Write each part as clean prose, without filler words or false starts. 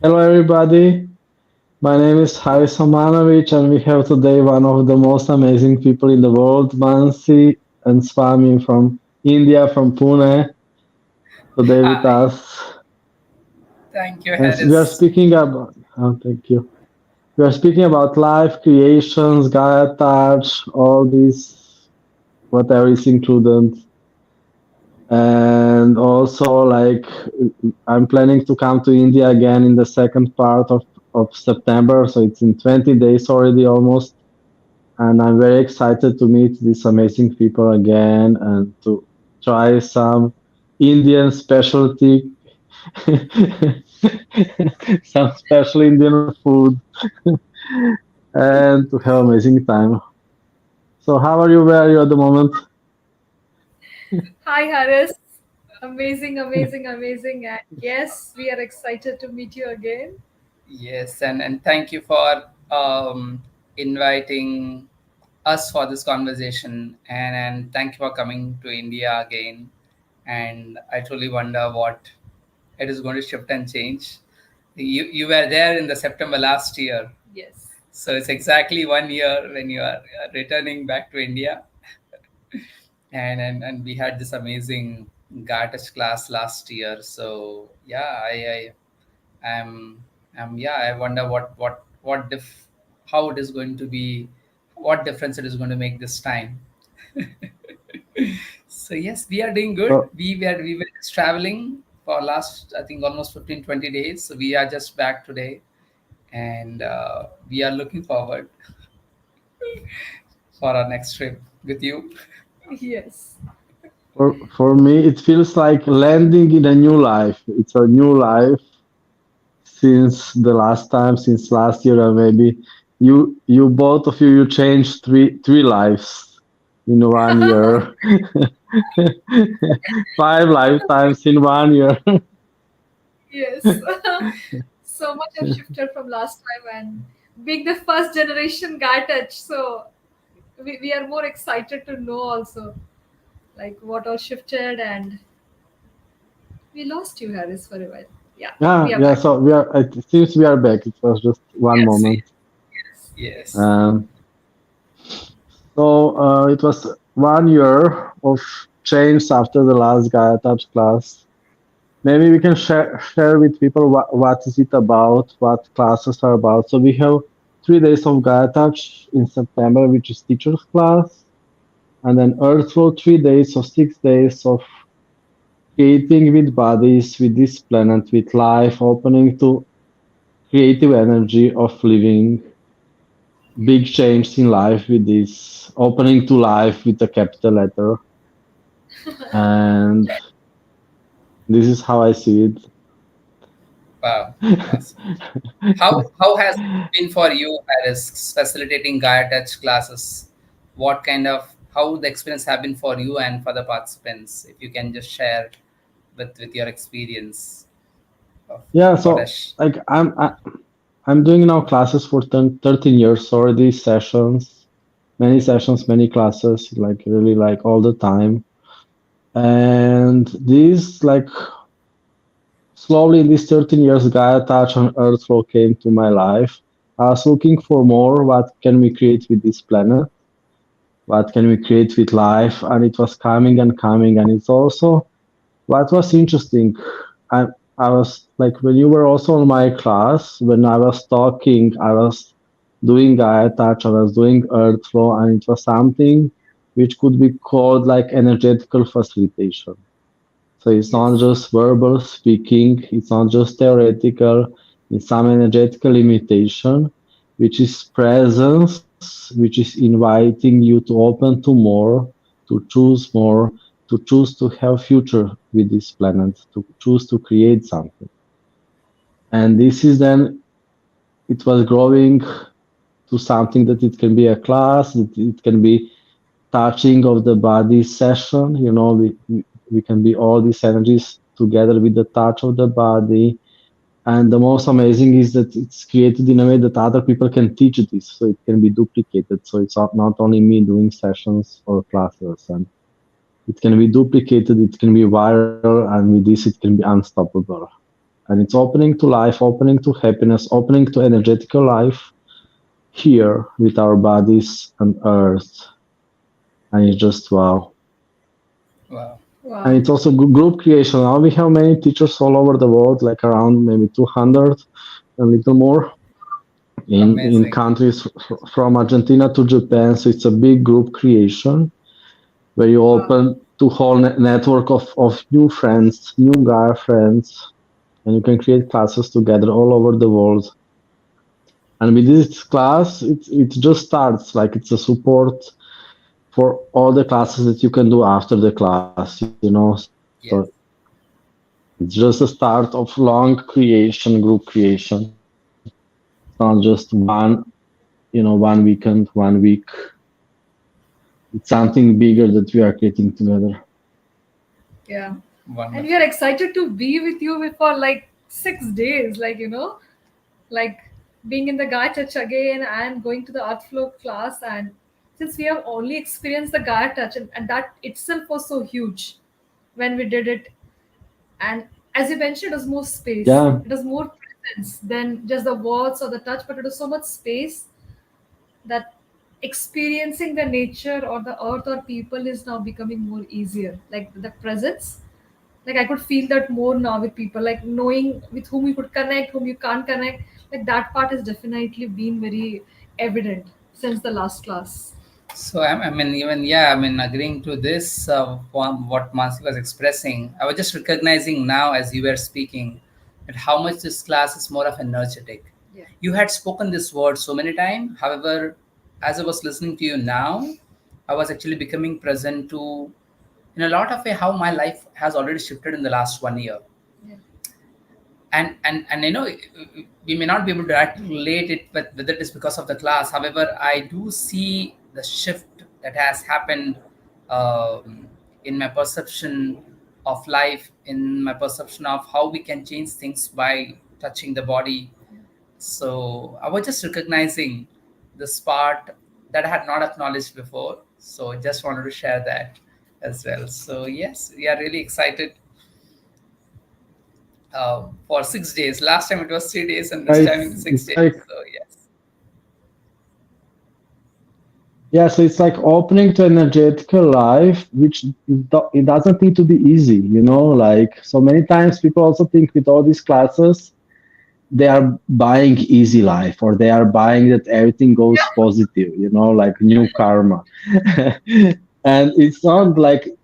Hello, everybody. My name is Haris Hamanovic, and we have today one of the most amazing people in the world, Maansi and Swamy from India, from Pune, today with Hi. us. Thank you, And we are Harris. speaking about, thank you. We are speaking about life, creations, GAIAtouch, all this, whatever is included. And also, like, I'm planning to come to India again in the second part of September, so it's in 20 days already almost. And I'm very excited to meet these amazing people again and to try some Indian specialty, some special Indian food, and to have amazing time. So, how are you? Where are you at the moment? Hi, Haris. Amazing, amazing, amazing. And yes, we are excited to meet you again. Yes, and thank you for inviting us for this conversation, and thank you for coming to India again. And I truly wonder what it is going to shift and change. You were there in the September last year, Yes. so it's exactly 1 year when you are returning back to India, and we had this amazing GAIAtouch class last year. So yeah, I'm, yeah, I wonder how it is going to be, what difference it is going to make this time. So yes, we are doing good. So, We were just traveling for last, I think, almost 15-20 days. So we are just back today, and we are looking forward for our next trip with you. Yes. for me, it feels like landing in a new life. It's a new life since the last time, since last year, or maybe you both of you changed three lives in 1 year, five lifetimes in 1 year. Yes. So much have shifted from last time, and being the first generation guy touch, so we are more excited to know also like what all shifted, and we lost you, Harris, for a while. Yeah, Yeah, we are yeah. back. So we are. It seems we are back. It was just one Yes. moment. Yes, yes. Um, so it was 1 year of change after the last Gaia Touch class. Maybe we can share with people what is it about, what classes are about. So we have 3 days of GAIAtouch in September, which is teacher's class, and then Earthflow 3 days or 6 days of creating with bodies, with this planet, with life, opening to creative energy of living, big change in life with this, opening to life with a capital letter, and this is how I see Wow, it. awesome. How has it been for you, Paris, facilitating Gaia Touch classes? What kind of, how the experience have been for you and for the participants? If you can just share with your experience of Yeah, what so has. like I'm doing now classes for 13 years already, sessions, many classes, like really like all the time. And this like slowly in these 13 years, Gaia Touch and Earthflow came to my life. I was looking for more, what can we create with this planet? What can we create with life? And it was coming and coming. And it's also what was interesting. I I was like when you were also in my class, when I was talking, I was doing Gaia Touch, I was doing Earth Flow, and it was something which could be called like energetical facilitation. So it's not Yes. just verbal speaking, it's not just theoretical, it's some energetical limitation, which is presence, which is inviting you to open to more, to choose more, to choose to have future with this planet, to choose to create something. And this is then it was growing to something that it can be a class, that it can be touching of the body session. We can be all these energies together with the touch of the body. And the most amazing is that it's created in a way that other people can teach this, so it can be duplicated. So it's not only me doing sessions or classes, and it can be duplicated, it can be viral, and with this it can be unstoppable. and it's opening to life, opening to happiness, opening to energetical life here with our bodies and earth. And it's just wow. Wow. And Wow. it's also group creation. Now we have many teachers all over the world, like around maybe 200, a little more, in Amazing. countries from Argentina to Japan. So it's a big group creation where you Wow. open to whole network of new friends, new guy friends, and you can create classes together all over the world. And with this class, it just starts, like it's a support for all the classes that you can do after the class, So Yes. it's just a start of long creation, group creation. It's not just one weekend, 1 week. It's something bigger that we are creating together. Yeah. And we are Wonderful. excited to be with you for like 6 days, like being in the Gaia Touch again and going to the Art Flow class. And since we have only experienced the Gaia Touch, and that itself was so huge when we did it. And as you mentioned, it was more space, Yeah, it was more presence than just the words or the touch, but it was so much space that experiencing the nature or the earth or people is now becoming more easier. Like the presence, like I could feel that more now with people, like knowing with whom you could connect, whom you can't connect. Like that part has definitely been very evident since the last class. So I mean, even yeah, I mean, agreeing to this, what Maansi was expressing, I was just recognizing now as you were speaking, that how much this class is more of energetic. Yeah. You had spoken this word so many times. However, as I was listening to you now, I was actually becoming present to, in a lot of way, how my life has already shifted in the last 1 year. Yeah. And we may not be able to directly relate it, but whether it is because of the class. However, I do see the shift that has happened, in my perception of life, in my perception of how we can change things by touching the body. So I was just recognizing this part that I had not acknowledged before, so just wanted to share that as well. So yes, we are really excited, for 6 days. Last time it was 3 days, and yeah, this time it's six it's days. like So yes, yeah. So it's like opening to energetical life, which it doesn't need to be easy. Like so many times people also think with all these classes they are buying easy life, or they are buying that everything goes positive, like new karma. And it's not like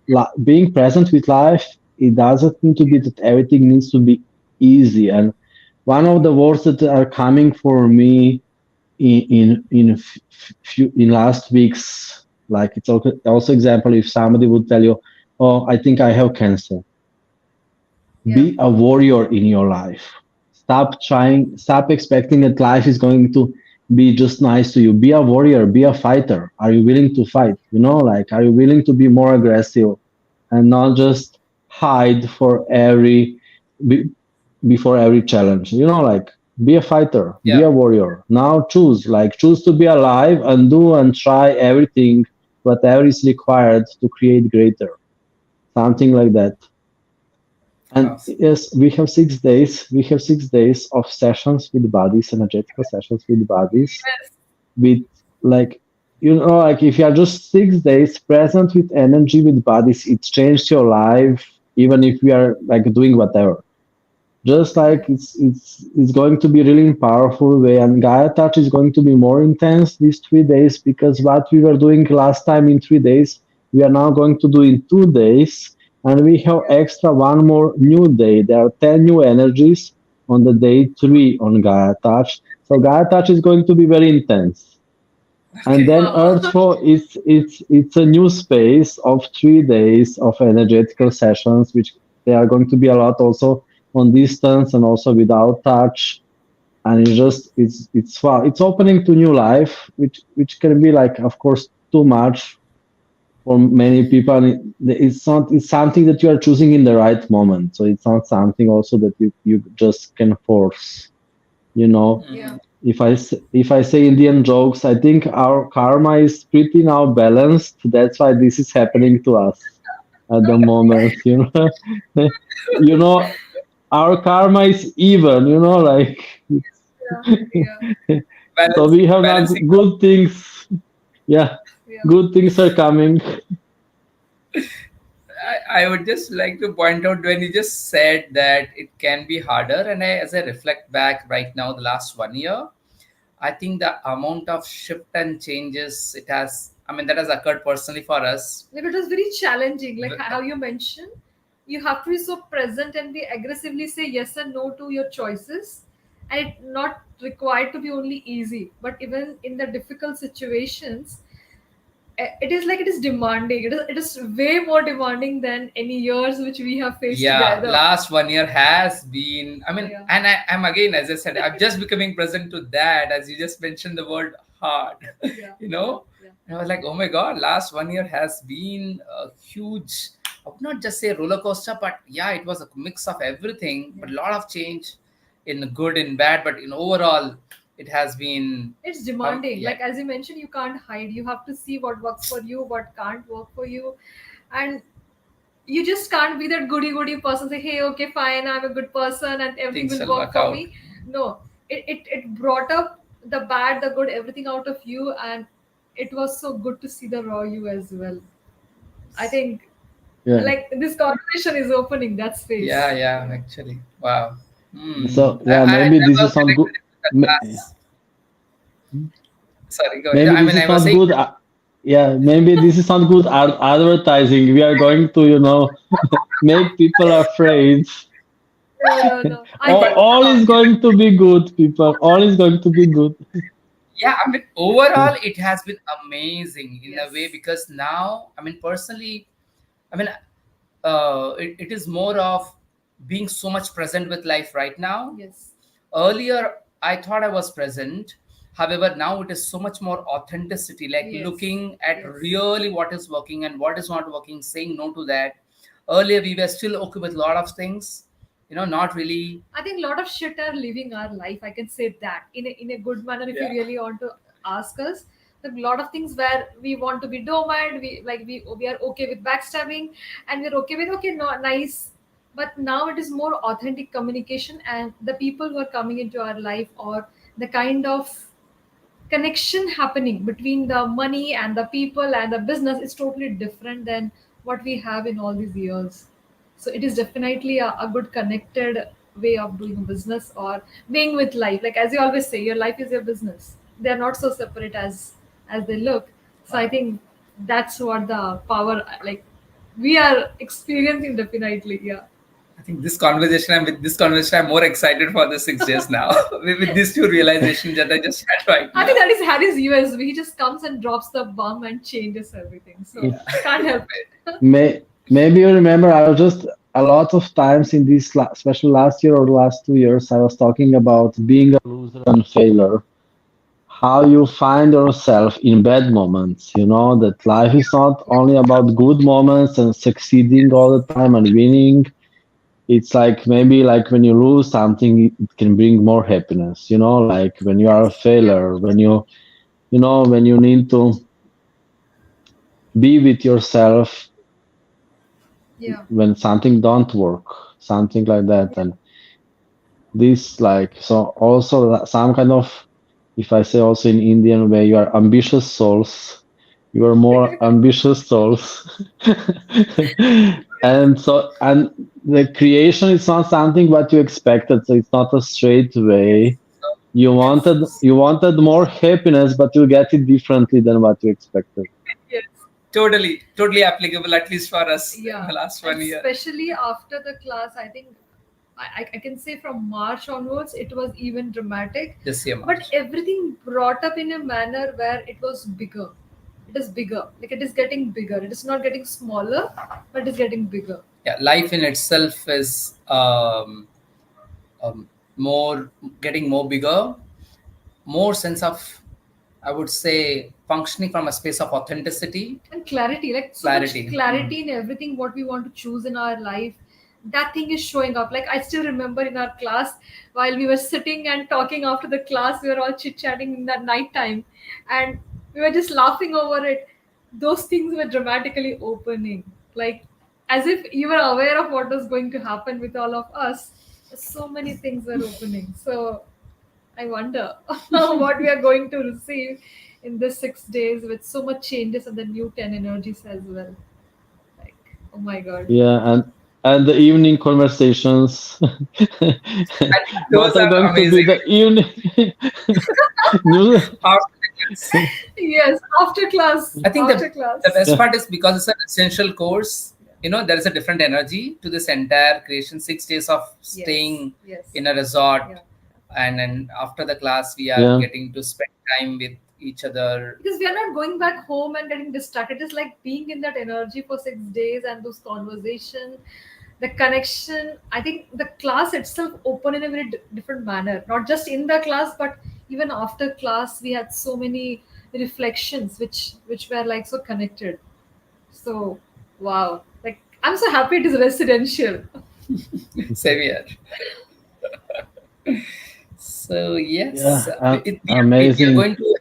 being present with life, it doesn't need to be that everything needs to be easy. And one of the words that are coming for me in last weeks, like it's also example, if somebody would tell you, oh, I think I have cancer. Yeah. Be a warrior in your life. Stop expecting that life is going to be just nice to you. Be a warrior, be a fighter. Are you willing to fight? Like, are you willing to be more aggressive and not just hide be, before every challenge? Like, be a fighter, be yeah. a warrior. Now choose to be alive and do and try everything, whatever is required to create greater. Something like that. And Awesome. yes, we have 6 days. We have 6 days of sessions with bodies, energetical sessions with bodies. Yes. With like, like if you are just 6 days present with energy with bodies, it changed your life. Even if we are like doing whatever, just Yeah. like it's going to be really powerful way. And Gaia Touch is going to be more intense these 3 days, because what we were doing last time in 3 days, we are now going to do in 2 days. And we have extra one more new day. There are 10 new energies on the day 3 on Gaia Touch. So Gaia Touch is going to be very intense. And Okay. then Wow. Earth Flow, it's a new space of 3 days of energetical sessions, which they are going to be a lot also on distance and also without touch. And it's fun. It's opening to new life, which can be like, of course, too much for many people. And it's something that you are choosing in the right moment. So it's not something also that you just can force. You know, Yeah. Mhm. if I say Indian jokes, I think our karma is pretty now balanced. That's why this is happening to us at the moment. You know, you know, our karma is even, like Yeah, yeah, so we have now Balancing out. good things. Yeah, yeah. good things are coming. I would just like to point out when you just said that it can be harder, and as I reflect back right now, the last 1 year, I think the amount of shift and changes it has, I mean, that has occurred personally for us. Like it was very challenging, like v- how you mentioned, you have to be so present and be aggressively say yes and no to your choices, and it not required to be only easy, but even in the difficult situations, it is like it is demanding. It is way more demanding than any years which we have faced Yeah, together. last 1 year has been, I mean, Yeah. and I'm again, as I said, I'm just becoming present to that, as you just mentioned the word hard, Yeah, you yeah, know? yeah. And I was like, oh my God, last 1 year has been a huge, I would not just say roller coaster, but yeah, it was a mix of everything, but Yeah. a lot of change in good and bad, but in overall, it has been, It's demanding, yeah, like as you mentioned, you can't hide, you have to see what works for you, what can't work for you, and you just can't be that goody goody person, say hey, okay, fine, I'm a good person and everything things will will work work for out. me. No, it brought up the bad, the good, everything out of you, and it was so good to see the raw you as well. I think Yeah. like this conversation is opening that Yeah, space. yeah, Yeah. actually. Wow. So yeah, I maybe this never is not good. connected it with the class. Sorry, go ahead. Maybe I this mean, I is was not saying, good. Yeah, maybe this is not good advertising. We are going to, make people afraid. No, no, no. I all, think all is going to be good, people. All is going to be good. yeah, I mean, overall, it has been amazing in a way yes, because now, I mean, personally, I mean, it is more of being so much present with life right now. yes, Earlier, I thought I was present. However, now it is so much more authenticity, like yes, looking at yes. really what is working and what is not working, saying no to that. Earlier, we were still okay with a lot of things, not really. I think a lot of shit are living our life. I can say that in a good manner. If you Yeah. really want to ask us, a lot of things where we want to be doormat, we are okay with backstabbing, and we're okay with okay, no, nice. But now it is more authentic communication, and the people who are coming into our life, or the kind of connection happening between the money and the people and the business is totally different than what we have in all these years. So it is definitely a good connected way of doing business or being with life. Like as you always say, your life is your business. They are not so separate as they look. So I Wow. think that's what the power, like we are experiencing definitely. Yeah. I think with this conversation, I'm more excited for the 6 days now with these two realizations that I just had right I think now. that is Harry's USB. He just comes and drops the bomb and changes everything. So Yeah. can't help it. Maybe you remember, I was just a lot of times in this, especially last year or the last 2 years, I was talking about being a loser and failure. How you find yourself in bad moments, that life is not only about good moments and succeeding all the time and winning. It's like maybe like when you lose something, it can bring more happiness, like when you are a Yes. Yeah. failure, when you need to be with yourself Yeah. when something don't work, something like that. Yeah. And this like, so also some kind of, if I say also in Indian way, you are ambitious souls. You are more ambitious souls. And the creation is not something what you expected, so it's not a straight way. You Yes. wanted you wanted more happiness, but you get it differently than what you expected. Yes. Totally applicable, at least for us in Yeah. the last And 1 year. especially after the class, I think I can say from March onwards, it was even dramatic. This year, But March. everything brought up in a manner where it was bigger. It is bigger. Like it is getting bigger. It is not getting smaller, but it is getting bigger. Yeah, life in itself is more getting more bigger, more sense of, I would say, functioning from a space of authenticity, And clarity, like so much clarity. clarity in everything what we want to choose in our life, that thing is showing up. Like I still remember in our class, while we were sitting and talking after the class, we were all chit chatting in the night time, and we were just laughing over it. Those things were dramatically opening, like as if you were aware of what was going to happen with all of us. so many things are opening. So I wonder what we are going to receive in this 6 days with so much changes and the new 10 energies as well. Like, oh my god. Yeah, and the evening conversations. I think What those are are going to be amazing. the evening news? After class. Yes, after class. I think After the class. best Yeah, part is because it's an essential course. There is a different energy to this entire creation. 6 days of Yes. staying Yes. in a resort, Yeah. and then after the class, we are yeah, getting to spend time with each other. Because we are not going back home and getting distracted. It's like being in that energy for 6 days and those conversations, the connection. I think the class itself opened in a very different manner. Not just in the class, but even after class, we had so many reflections which were like so connected. So wow, like I'm so happy it is residential. Same here. So yes, yeah. we are Amazing. going to.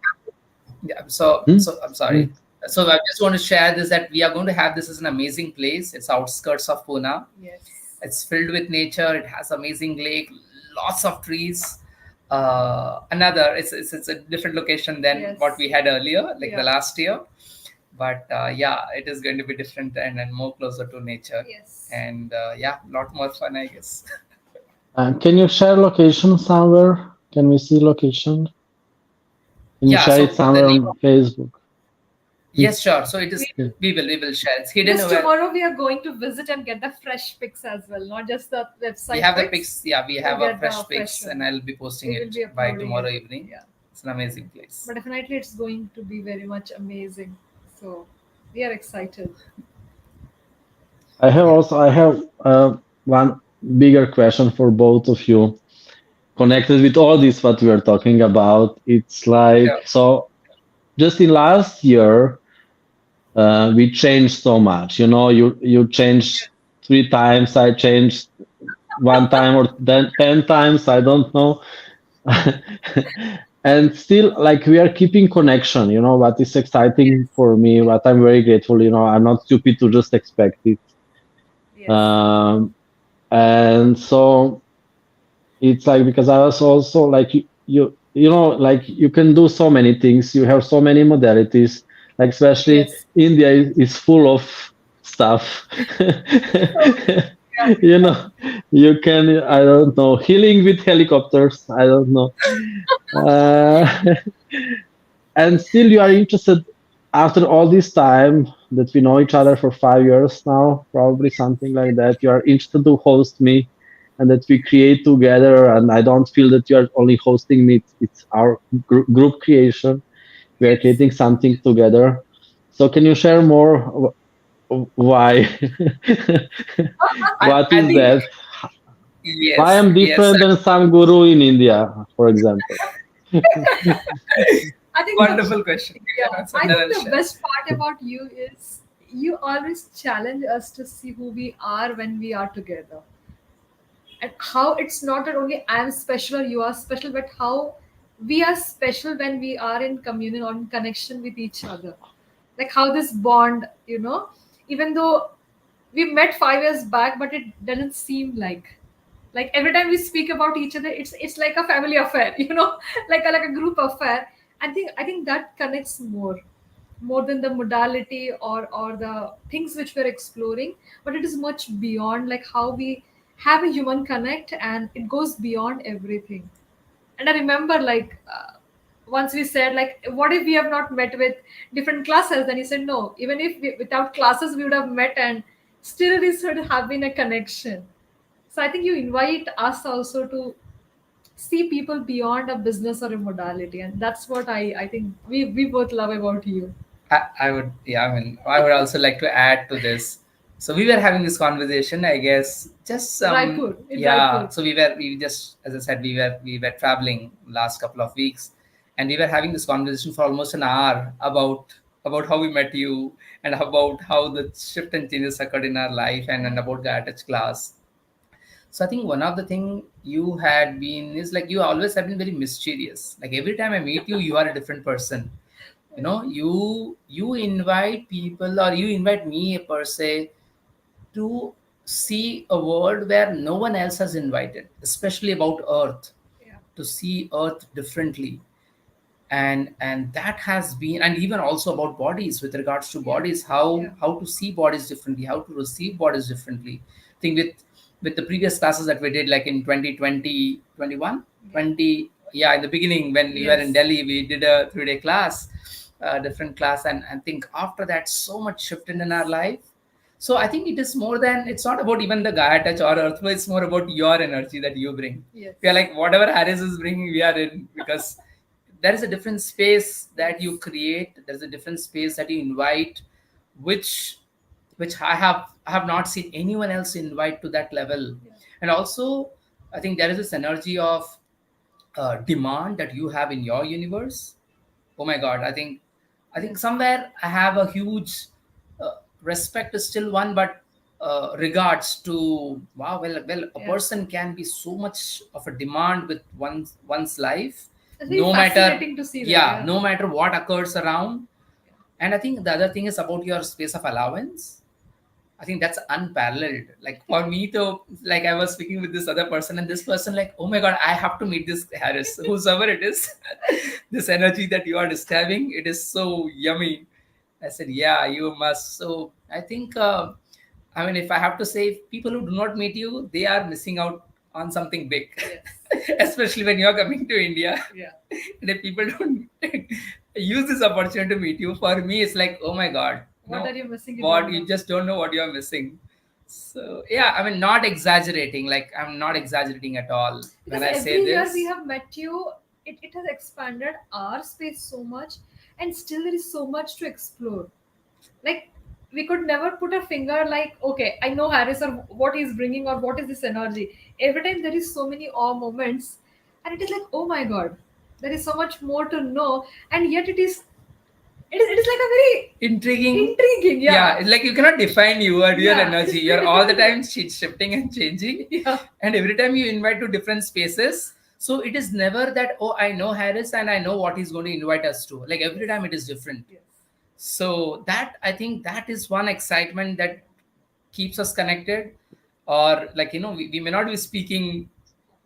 Yeah. So Hmm? so I'm sorry. Hmm. So I just want to share this that we are going to have this as an amazing place. It's outskirts of Pune. Yes. It's filled with nature. It has amazing lake, lots of trees. Another, it's a different location than what Yes. we had earlier, like the Yeah. last year. But yeah, it is going to be different and more closer to nature. Yes. And yeah, a lot more fun, I guess. Can you share location somewhere? Can we see location? Can you Yeah. share it So the somewhere name. on Facebook? Hmm. Yes, sure. So it is. We Yeah. We will share. It's hidden Because away. tomorrow we are going to visit and get the fresh pics as well, not just the We website have the pics. pics. Yeah, we We'll have a get fresh the fresh pics, one. and I'll be posting We will it be by uploading tomorrow it. evening. Yeah. It's an amazing place. But definitely it's going to be very much amazing. So we are excited. Yeah. I have one bigger question for both of you, connected with all this what we are talking about. It's like, Sure. so just in last year, we changed so much. You changed 3 times. I changed one time or then 10 times. I don't know. And still, like, we are keeping connection. What is exciting Yes. for me, what I'm very grateful. I'm not stupid to just expect it. Yes. Um, and so it's like, because I was also like, like, you can do so many things. You have so many modalities. Like, especially Yes. India is full of stuff. So yeah. you know, you can, I don't know, healing with helicopters. I don't know. Uh, and still, you are interested after all this time that we know each other for 5 years now, probably something like that. You are interested to host me, and that we create together. And I don't feel that you are only hosting me; it's our group creation. We are Yes. creating something together. So, can you share more? Why? What I is think that? Why yes, I'm yes. different than some guru in India, for example? I think the Wonderful question. You yeah, can answer I that, think and the share. best part about you is you always challenge us to see who we are when we are together. And how it's not that only I am special or you are special, but how we are special when we are in communion or in connection with each other. Like how this bond, even though we met 5 years back, but it doesn't seem like every time we speak about each other, it's like a family affair, like a group affair. I think that connects more than the modality or the things which we're exploring, but it is much beyond, like how we have a human connect and it goes beyond everything. And I remember, like, once we said, like, what if we have not met with different classes? Then he said, no, even if without classes we would have met, and still this would have been a connection. So I think you invite us also to see people beyond a business or a modality, and that's what I think we both love about you. I would, yeah, I would also like to add to this. So we were having this conversation, I guess, just Raipur, in yeah. Raipur. So we just, as I said, we were traveling last couple of weeks, and we were having this conversation for almost an hour about how we met you and about how the shift and changes occurred in our life, and about the attached class. So I think one of the thing you had been is like you always have been very mysterious. Like every time I meet you, you are a different person. You invite people, or you invite me per se, to see a world where no one else has invited, especially about Earth, Yeah. to see Earth differently. And that has been, and even also about bodies, with regards to Yeah. bodies, Yeah. how to see bodies differently, how to receive bodies differently. I think with the previous classes that we did, like in 2020, 21, Yeah. 20, yeah, in the beginning when we were in Yes. Delhi, we did a 3-day class, different class, and I think after that so much shifted in our Yes. life. So I think it is more than, it's not about even the Gaia touch or Earth, it's more about your energy that you bring. Yes. We are like, whatever Harris is bringing, we are in, because there is a different space that you Yes. create, there's a different space that you invite, which I have not seen anyone else invite to that level. Yeah. And also, I think there is this energy of demand that you have in your universe. Oh my god, I think Yes. somewhere I have a huge respect is still one, but regards to, wow, well, a Yeah. person can be so much of a demand with one's life, It's very no matter, fascinating to see that. yeah, Yeah. no matter what occurs around. Yeah. And I think the other thing is about your space of allowance. I think that's unparalleled. Like for me to, like I was speaking with this other person, and this person like, oh my god, I have to meet this Harris, whosoever it is. This energy that you are describing, it is so yummy. I said, yeah, you must. So I think, I mean, if I have to say, people who do not meet you, they are missing out on something big, Yes. especially when you are coming to India. Yeah. And if people don't use this opportunity to meet you, for me, it's like, oh my god, What are you missing? You what don't you know. just don't know what you're missing. So yeah, I mean, not exaggerating. Like I'm not exaggerating at all when Because I say every year we this. have met you, it has expanded our space so much, and still there is so much to explore. Like, we could never put a finger like, okay, I know Harris or what he's bringing or what is this energy. Every time there is so many awe moments, and it is like, oh my god, there is so much more to know, and yet it is like a very Intriguing. intriguing. Yeah, Yeah. it's like you cannot define your Yeah, it energy. is You're very all the difficult. time shifting and changing. Yeah. And every time you invite to different spaces. So it is never that, oh, I know Harris and I know what he's going to invite us to. Like every Yes. time it is different. Yes. So that, I think that is one excitement that keeps us connected. Or like, we may not be speaking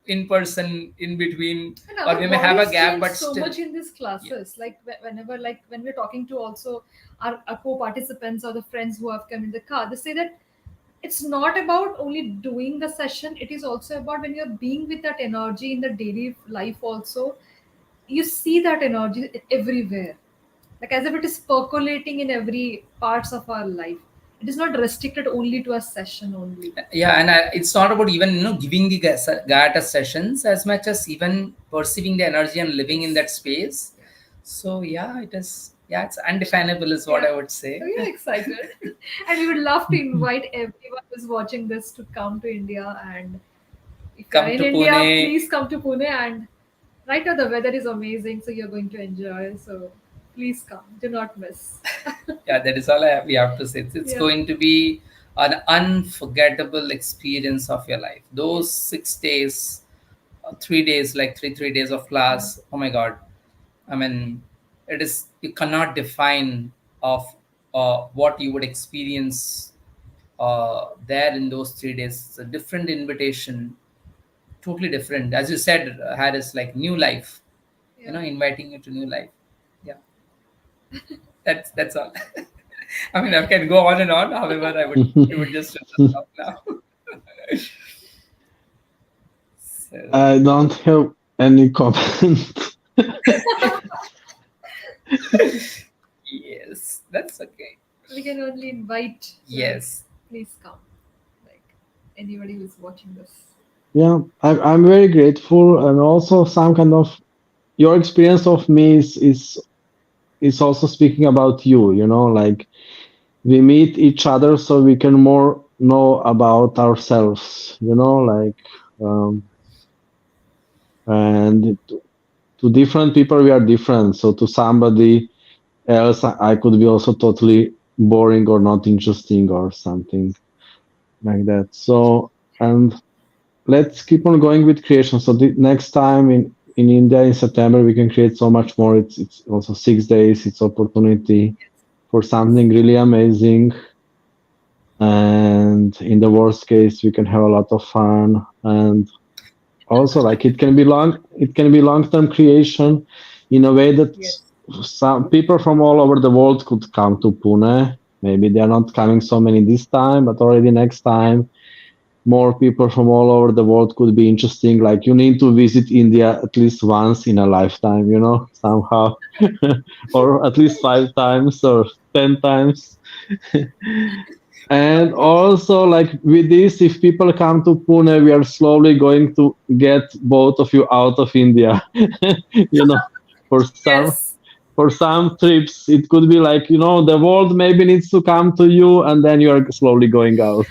in person in between, And or our we may have a bodies gap, change but so still, much in these yeah. classes. Like whenever, like when we're talking to also our co-participants or the friends who have come in the car, they say that it's not about only doing the session. It is also about when you're being with that energy in the daily life. Also, you see that energy everywhere, like as if it is percolating in every parts of our life. It is not restricted only to a session only. Yeah, and it's not about even giving the Gata sessions as much as even perceiving the energy and living in Yes. that space. Yeah. So yeah, it is. Yeah, it's undefinable, is what Yeah. I would So say. we are excited. And we would love to invite everyone who's watching this to come to India. And if you're Come in to India, Pune. please come to Pune. And right now the weather is amazing, so you're going to enjoy. So please come. Do not miss. Yeah, that is all we have to say. It's Yeah. going to be an unforgettable experience of your life. Yes. Those 6 days, 3 days, like three days of Yeah. class. Oh my God. I mean, it is, you cannot define of what you would experience there in those 3 days. It's a different invitation, totally different. As you said, Harris, like new life, Yeah. inviting you to new life. Yeah, that's all. I mean, I can go on and on. However, it would just stop now. So I don't have any comment. yes, that's okay. We can only invite, like, Yes. please come. Like, anybody who's watching this. Yeah, I'm very grateful, and also some kind of your experience of me is also speaking about you. Like we meet each other so we can more know about ourselves. Like and to different people we are different. So to somebody else, I could be also totally boring or not interesting or something like that. So and let's keep on going with creation. So the next time in India in September we can create so much more. It's also 6 days. It's opportunity for Yes. something really amazing. and in the worst case we can have a lot of fun. And also, like, it can be long-term creation in a way that Yes. some people from all over the world could come to Pune. Maybe they are not coming so many this time, but already next time more people from all over the world could be interesting. Like, you need to visit India at least once in a lifetime, somehow, or at least 5 times or 10 times. And also, like, with this, if people come to Pune, we are slowly going to get both of you out of India. you know, for some Yes. for some trips, it could be like, the world maybe needs to come to you, and then you are slowly going out.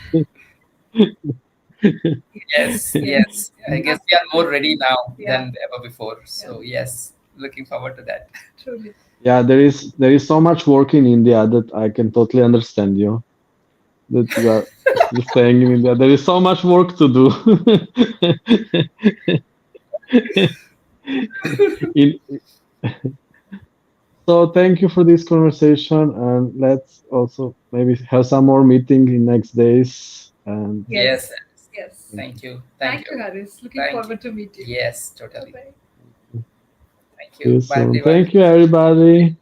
Yes, Yes. yes. I guess we are more Absolutely. ready now Yeah. than ever before. Yeah. So yes, looking forward to that. Truly. Yeah, there is so much work in India that I can totally understand you. That you are still staying in India. There is so much work to do. in, so thank you for this conversation, and let's also maybe have some more meeting in next days. And Yes, Yes. Yes. thank you. thank you. Thank Thank you. you, Harris. Looking Thank you. forward to meet you. Yes, Bye totally. bye. Thank See you you. Bye, soon. everyone. Thank you, everybody.